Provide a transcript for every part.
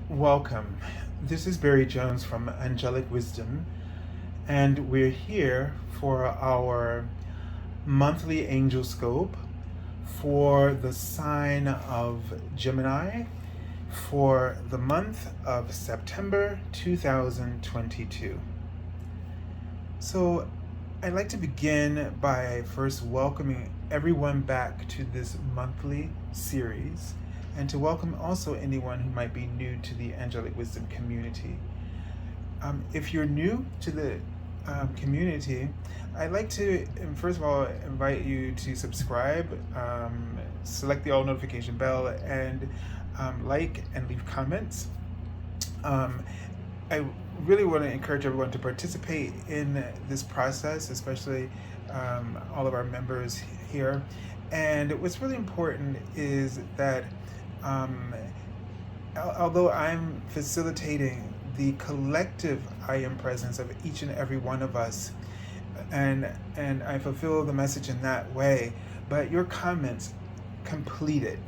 Welcome. This is Barry Jones from Angelic Wisdom, and we're here for our monthly Angelscope for the sign of Gemini for the month of September 2022. So, I'd like to begin by first welcoming everyone back to this monthly series, and to welcome also anyone who might be new to the Angelic Wisdom community. If you're new to the community, I'd like to, first of all, invite you to subscribe, select the all notification bell, and like and leave comments. I really want to encourage everyone to participate in this process, especially all of our members here. And what's really important is that although I'm facilitating the collective I am presence of each and every one of us, and I fulfill the message in that way, but your comments completed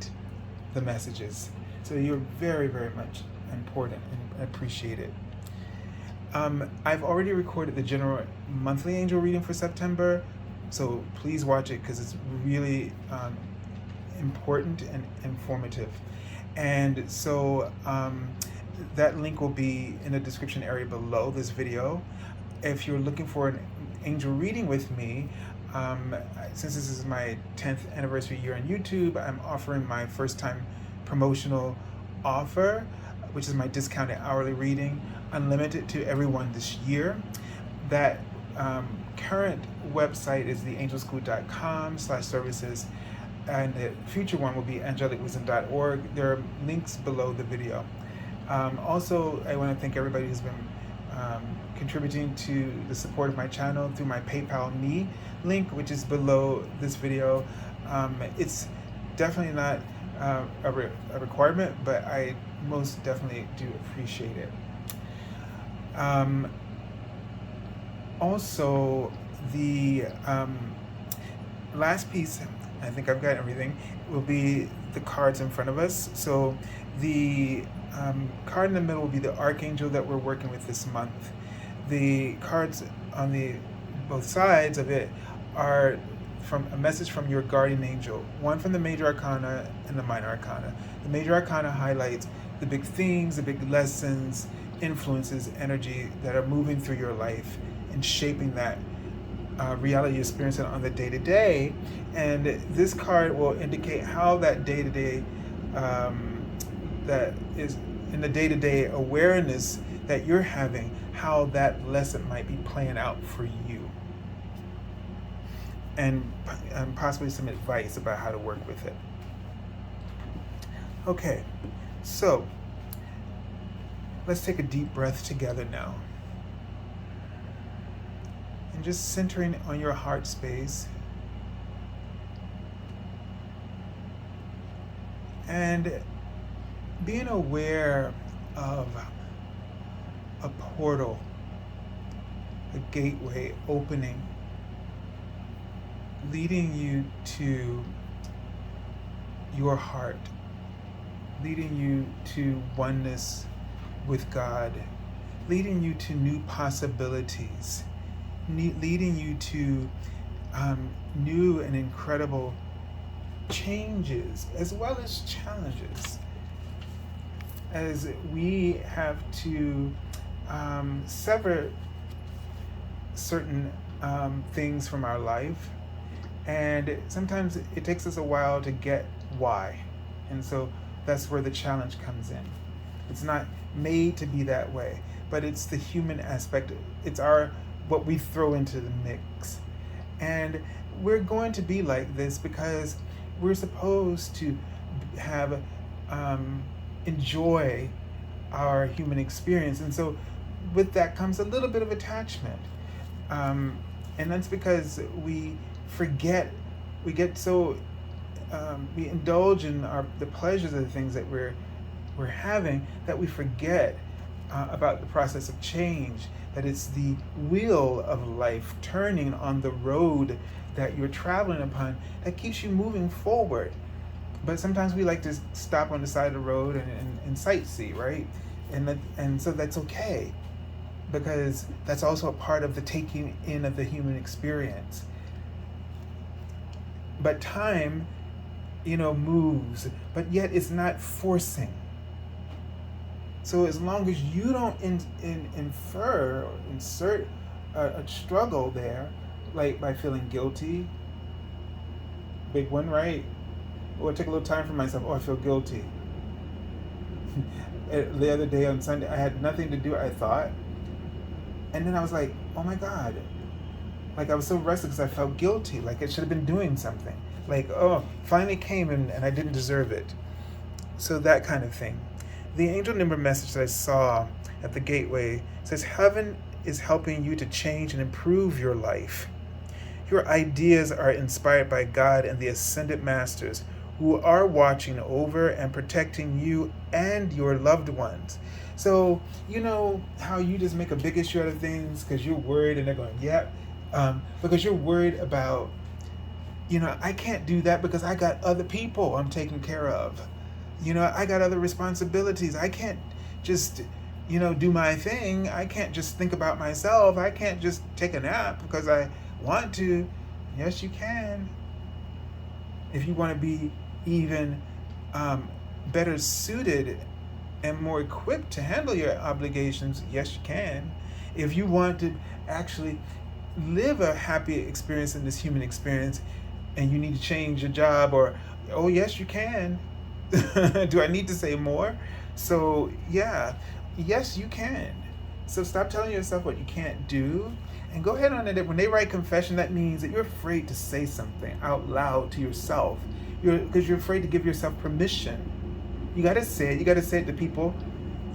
the messages. So you're very, very much important and appreciated. I've already recorded the general monthly angel reading for September, so please watch it because it's really important and informative. And so that link will be in the description area below this video. If you're looking for an angel reading with me, since this is my 10th anniversary year on YouTube, I'm offering my first time promotional offer, which is my discounted hourly reading, unlimited to everyone this year. That current website is theangelscope.com/services, and the future one will be angelicwisdom.org. There are links below the video. Also, I want to thank everybody who's been contributing to the support of my channel through my PayPal Me link, which is below this video. It's definitely not a requirement, but I most definitely do appreciate it. Also, the last piece, I think I've got everything, will be the cards in front of us. So the card in the middle will be the Archangel that we're working with this month. The cards on both sides of it are from a message from your guardian angel, one from the Major Arcana and the Minor Arcana. The Major Arcana highlights the big themes, the big lessons, influences, energy that are moving through your life and shaping that reality you're experiencing on the day-to-day. And this card will indicate how that day-to-day, that is in the day-to-day awareness that you're having, how that lesson might be playing out for you. And possibly some advice about how to work with it. Okay, so let's take a deep breath together now. And just centering on your heart space. And being aware of a portal, a gateway opening, leading you to your heart, leading you to oneness with God, leading you to new possibilities, leading you to new and incredible changes as well as challenges, as we have to sever certain things from our life, and sometimes it takes us a while to get why, and so that's where the challenge comes in. It's not made to be that way, but it's the human aspect. It's what we throw into the mix, and we're going to be like this because we're supposed to have enjoy our human experience, and so with that comes a little bit of attachment, and that's because we forget, we get so we indulge in the pleasures of the things that we're having, that we forget about the process of change, that it's the wheel of life turning on the road that you're traveling upon that keeps you moving forward. But sometimes we like to stop on the side of the road and sightsee, right? and so that's okay, because that's also a part of the taking in of the human experience. But time, moves, but yet it's not forcing. So as long as you don't infer or insert a struggle there, like by feeling guilty, big one, right? Or take a little time for myself. Oh, I feel guilty. The other day on Sunday, I had nothing to do, I thought. And then I was like, oh my God. Like I was so restless because I felt guilty. Like I should have been doing something. Like, oh, finally came and I didn't deserve it. So that kind of thing. The angel number message that I saw at the gateway says, heaven is helping you to change and improve your life. Your ideas are inspired by God and the ascended masters who are watching over and protecting you and your loved ones. So, you know how you just make a big issue out of things because you're worried, and they're going, yep. Because you're worried about, I can't do that because I got other people I'm taking care of. I got other responsibilities. I can't just, do my thing. I can't just think about myself. I can't just take a nap because I want to. Yes, you can. If you want to be even better suited and more equipped to handle your obligations, yes, you can. If you want to actually live a happy experience in this human experience and you need to change your job, oh, yes, you can. Do I need to say more? So, yeah, yes, you can. So stop telling yourself what you can't do and go ahead on it. When they write confession, that means that you're afraid to say something out loud to yourself because you're afraid to give yourself permission. You got to say it. You got to say it to people.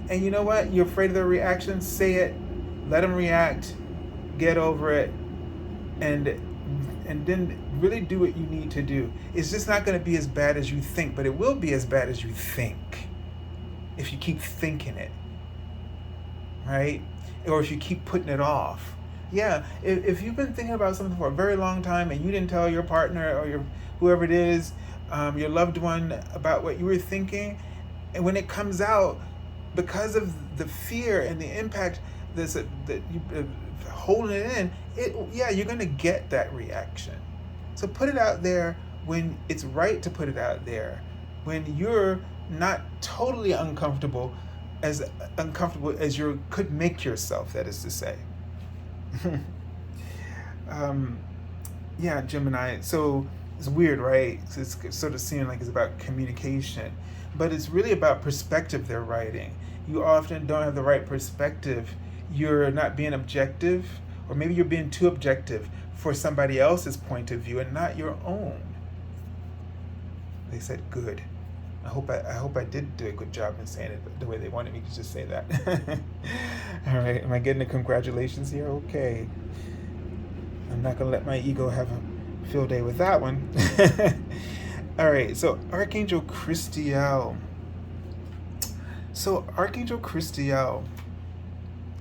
And you know what? You're afraid of their reaction. Say it. Let them react. Get over it. And then really do what you need to do. It's just not going to be as bad as you think, but it will be as bad as you think if you keep thinking it, right? Or if you keep putting it off. Yeah, if you've been thinking about something for a very long time and you didn't tell your partner or whoever it is, your loved one, about what you were thinking, and when it comes out, because of the fear and the impact that you holding it in, you're going to get that reaction. So put it out there when it's right to put it out there, when you're not totally uncomfortable as you could make yourself, that is to say. Gemini. So it's weird, right? It's sort of seeming like it's about communication, but it's really about perspective they're writing. You often don't have the right perspective. You're not being objective, or maybe you're being too objective for somebody else's point of view and not your own. They said good. I hope I did do a good job in saying it the way they wanted me to just say that. All right, am I getting the congratulations here? Okay. I'm not going to let my ego have a field day with that one. All right, so Archangel Christiel. So Archangel Christiel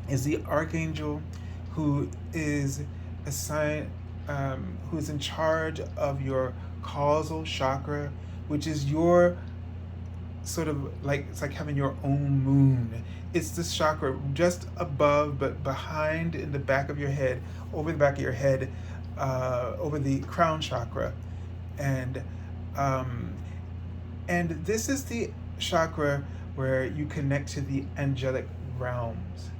is the archangel who is assigned, who is in charge of your causal chakra, which is your sort of like, it's like having your own moon. It's this chakra just above, but behind, in the back of your head, over the back of your head, over the crown chakra, and this is the chakra where you connect to the angelic realms.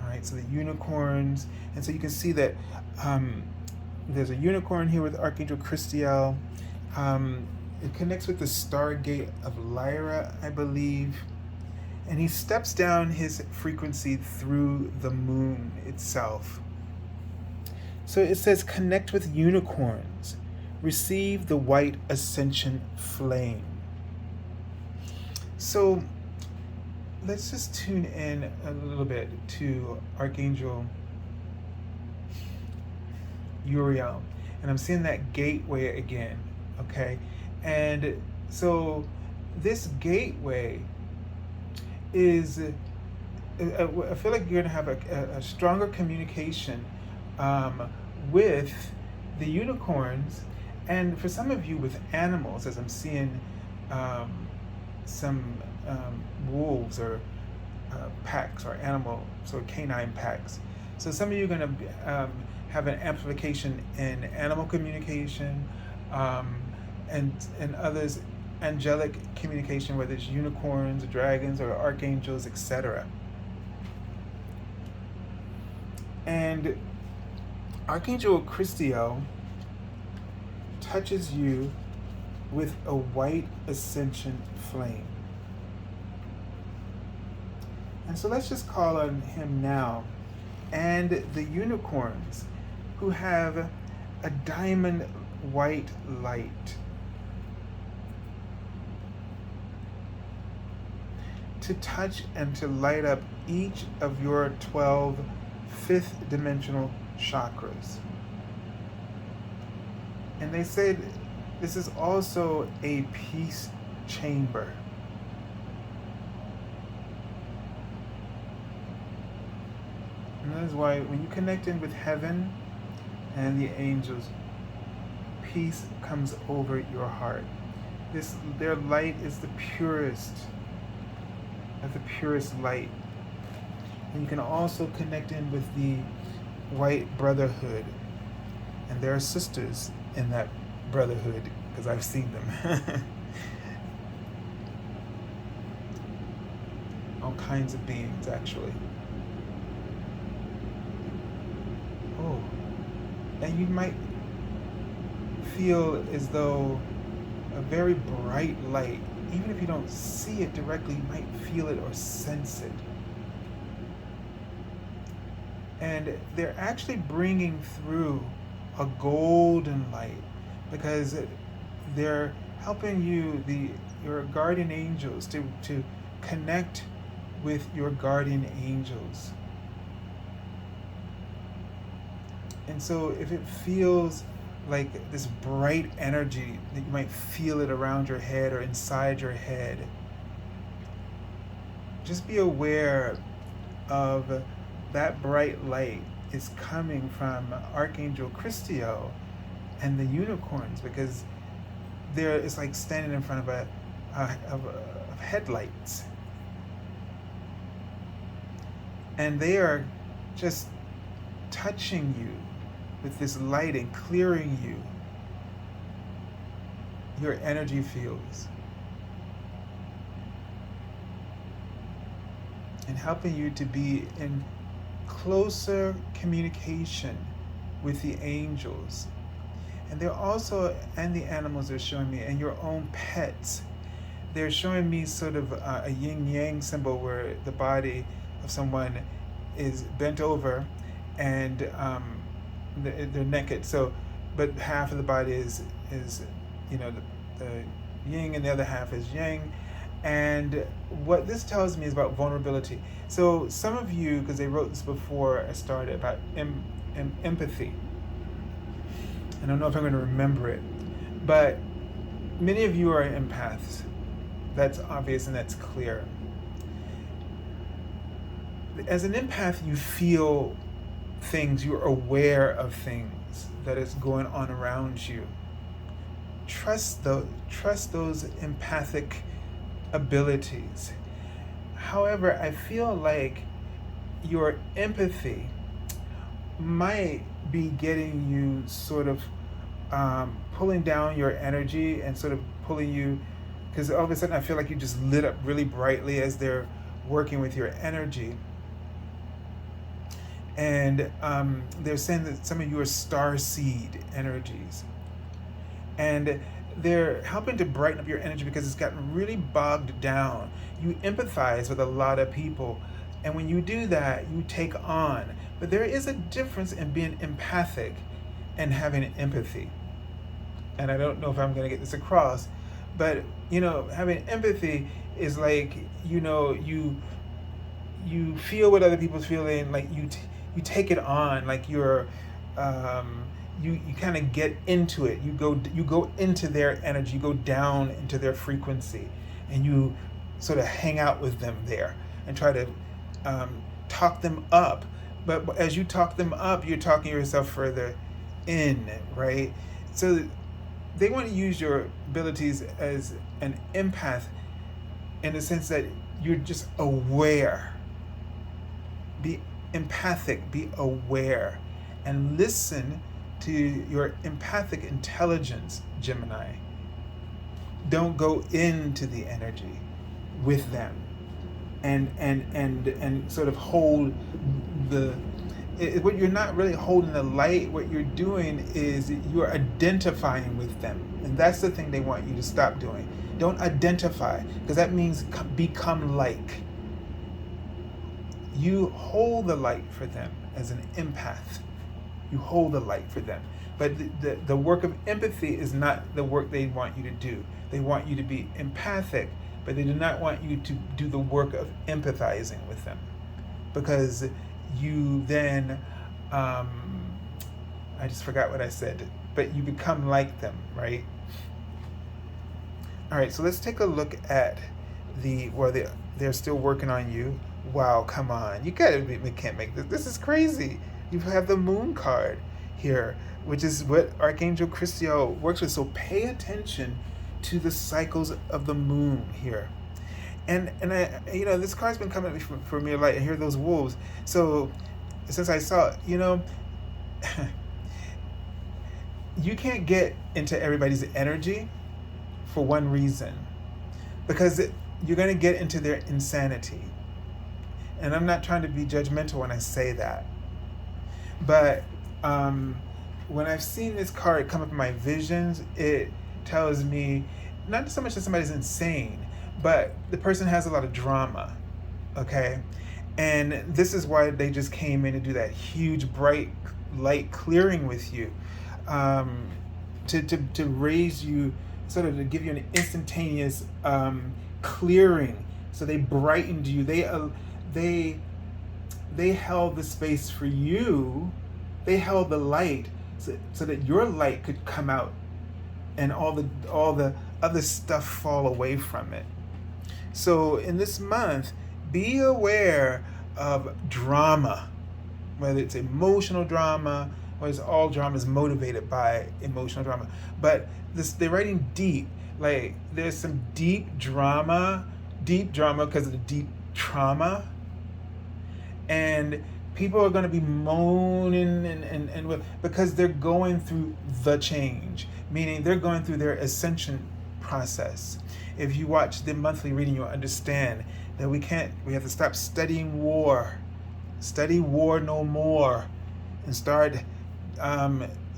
All right, so the unicorns, and so you can see that there's a unicorn here with Archangel Christiel. It connects with the Stargate of Lyra, I believe. And he steps down his frequency through the moon itself. So it says, connect with unicorns. Receive the white ascension flame. So let's just tune in a little bit to Archangel Uriel. And I'm seeing that gateway again, okay? And so this gateway is, I feel like you're going to have a stronger communication with the unicorns, and for some of you with animals, as I'm seeing some wolves or packs or animal, so canine packs. So some of you are going to have an amplification in animal communication, and others angelic communication, whether it's unicorns, dragons, or archangels, etc. And Archangel Christiel touches you with a white ascension flame. And so let's just call on him now. And the unicorns, who have a diamond white light, to touch and to light up each of your 12 fifth dimensional chakras. And they said this is also a peace chamber. And that is why when you connect in with heaven and the angels, peace comes over your heart. Their light is the purest of the purest light. And you can also connect in with the white brotherhood. And there are sisters in that brotherhood, because I've seen them. All kinds of beings, actually. Oh, and you might feel as though a very bright light, even if you don't see it directly, you might feel it or sense it. And they're actually bringing through a golden light, because they're helping you, your guardian angels, to connect with your guardian angels. And so if it feels like this bright energy, that you might feel it around your head or inside your head, just be aware of that bright light is coming from Archangel Christiel and the unicorns, because it's like standing in front of headlights. And they are just touching you with this light and clearing your energy fields, and helping you to be in closer communication with the angels. And they're also, and the animals are showing me, and your own pets. They're showing me sort of a yin-yang symbol where the body of someone is bent over and they're naked. So, but half of the body is the yin and the other half is yang. And what this tells me is about vulnerability. So some of you, because they wrote this before I started, about empathy. I don't know if I'm going to remember it, but many of you are empaths. That's obvious and that's clear. As an empath, you feel things, you're aware of things that is going on around you. Trust those empathic abilities. However, I feel like your empathy might be getting you sort of pulling down your energy and sort of pulling you, because all of a sudden I feel like you just lit up really brightly as they're working with your energy. And they're saying that some of you are starseed energies. And they're helping to brighten up your energy because it's gotten really bogged down. You empathize with a lot of people. And when you do that, you take on. But there is a difference in being empathic and having empathy. And I don't know if I'm going to get this across, but, having empathy is like, you feel what other people's feeling, like you take it on, like you're, you kind of get into it. You go into their energy, you go down into their frequency, and you sort of hang out with them there and try to talk them up. But as you talk them up, you're talking yourself further in, right? So they want to use your abilities as an empath in the sense that you're just aware Be empathic, be aware, and listen to your empathic intelligence, Gemini. Don't go into the energy with them and sort of hold the what you're not really holding the light. What you're doing is you're identifying with them, and that's the thing they want you to stop doing. Don't identify, because that means become like. You hold the light for them as an empath. You hold the light for them. But the work of empathy is not the work they want you to do. They want you to be empathic, but they do not want you to do the work of empathizing with them. Because you then, I just forgot what I said, but you become like them, right? All right, so let's take a look at they're still working on you. Wow, come on. You can't make this. This is crazy. You have the moon card here, which is what Archangel Christiel works with. So pay attention to the cycles of the moon here. And I, this card's been coming for me a lot. I hear those wolves. So since I saw it, you can't get into everybody's energy for one reason, because you're going to get into their insanity. And I'm not trying to be judgmental when I say that. But when I've seen this card come up in my visions, it tells me not so much that somebody's insane, but the person has a lot of drama, okay? And this is why they just came in to do that huge bright light clearing with you, to raise you, sort of to give you an instantaneous clearing. So they brightened you. They held the space for you. They held the light so that your light could come out, and all the other stuff fall away from it. So in this month, be aware of drama, whether it's emotional drama, or it's all drama is motivated by emotional drama. But they're writing deep. Like, there's some deep drama because of the deep trauma. And people are going to be moaning and because they're going through the change, meaning they're going through their ascension process. If you watch the monthly reading, you'll understand that we have to stop studying war. Study war no more, and start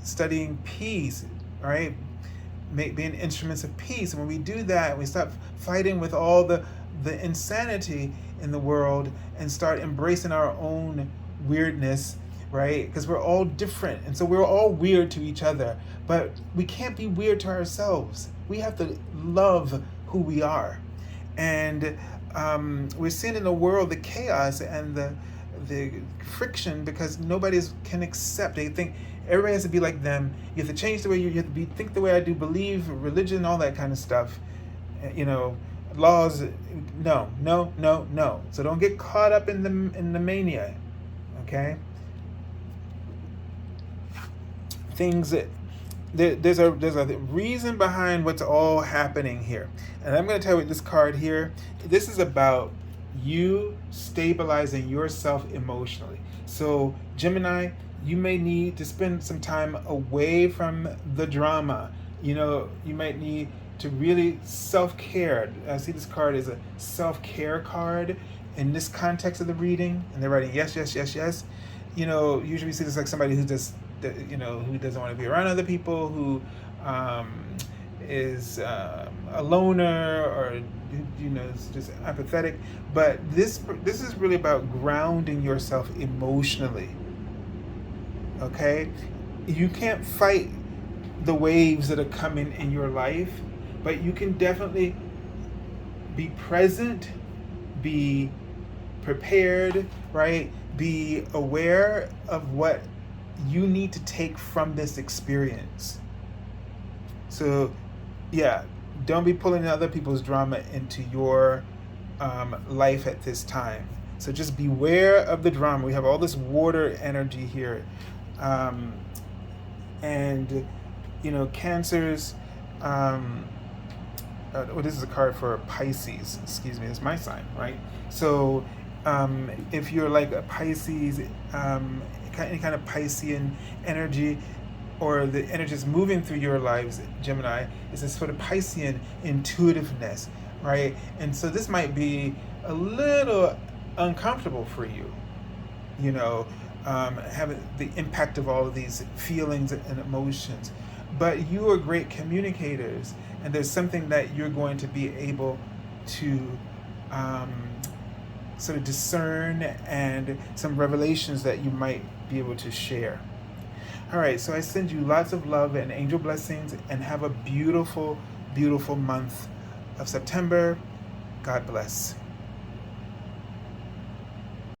studying peace, right? Being instruments of peace. And when we do that, we stop fighting with all the insanity in the world and start embracing our own weirdness, right? Because we're all different, and so we're all weird to each other, but we can't be weird to ourselves. We have to love who we are. And we're seeing in the world the chaos and the friction, because nobody can accept. They think everybody has to be like them. You have to change the way you have to think the way I do, believe, religion, all that kind of stuff. Laws, no. So don't get caught up in the mania, okay? Things that there's a reason behind what's all happening here, and I'm going to tell you this card here. This is about you stabilizing yourself emotionally. So Gemini, you may need to spend some time away from the drama. You might need to really self-care. I see this card as a self-care card in this context of the reading, and they're writing yes. Usually we see this like somebody who just, who doesn't want to be around other people, who is a loner, or is just apathetic. But this is really about grounding yourself emotionally. Okay, you can't fight the waves that are coming in your life, but you can definitely be present, be prepared, right? Be aware of what you need to take from this experience. So, yeah, don't be pulling other people's drama into your life at this time. So just beware of the drama. We have all this water energy here. Cancers, this is a card for Pisces, excuse me, it's my sign, right? So If you're like a Pisces, any kind of Piscean energy, or the energy is moving through your lives, Gemini, is this sort of Piscean intuitiveness, right? And so this might be a little uncomfortable for you, you know, having the impact of all of these feelings and emotions. But you are great communicators, and there's something that you're going to be able to sort of discern, and some revelations that you might be able to share. All right, so I send you lots of love and angel blessings, and have a beautiful, beautiful month of September. God bless.